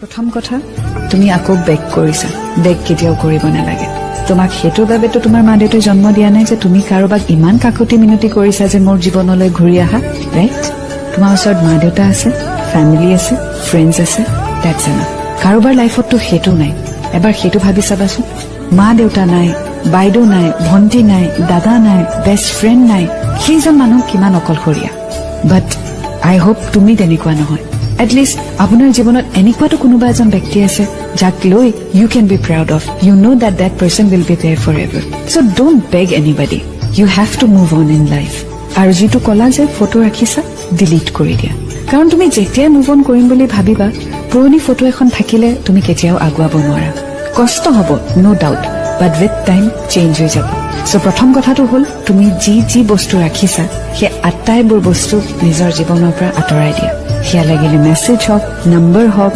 প্ৰথম কথা তুমি আকৌ বেক কৰিছা বেক কেতিয়াও কৰিব নালাগে তোমাক হেতুৰ বাবেতো তোমাৰ মা দেউতাই জন্ম দিয়া নাই যে তুমি কাৰোবাক ইমান কাকতি মিনতি কৰিছা যে মোৰ জীৱনলৈ ঘূৰি আহা ৰাইট তোমাৰ ওচৰত মা দেউতা আছে ফ্যামিলি আছে ফ্ৰেণ্ডছ আছে দ্যাটছ এনাফ কাৰোবাৰ লাইফততো হেতু নাই এবাৰ হেতু ভাবি চাবাচোন মা দেউতা নাই বাইদেউ নাই ভণ্টি নাই দাদা নাই বেষ্ট ফ্ৰেণ্ড নাই সেইজন মানুহ কিমান অকলশৰীয়া বাট আই হোপ তুমি তেনেকুৱা নহয় এটলিষ্ট আপোনাৰ জীৱনত এনেকুৱাটো কোনোবা এজন ব্যক্তি আছে যাক লৈ you can be proud of you know that that person will be there forever so don't beg anybody you have to move on in life আৰু যিটো কলা যে ফটো ৰাখিছা ডিলিট কৰি দিয়া কাৰণ তুমি যেতিয়াই মুভ অন কৰিম বুলি ভাবিবা পুৰণি ফটো এখন থাকিলে তুমি কেতিয়াও আগুৱাব নোৱাৰা কষ্ট হ'ব no doubt but with time change হৈ যাব সো প্ৰথম কথাটো হ'ল তুমি যি বস্তু ৰাখিছা সেই আটাইবোৰ বস্তু নিজৰ জীৱনৰ পৰা আঁতৰাই দিয়া সেয়া লাগিলে মেছেজ হওক নম্বৰ হওক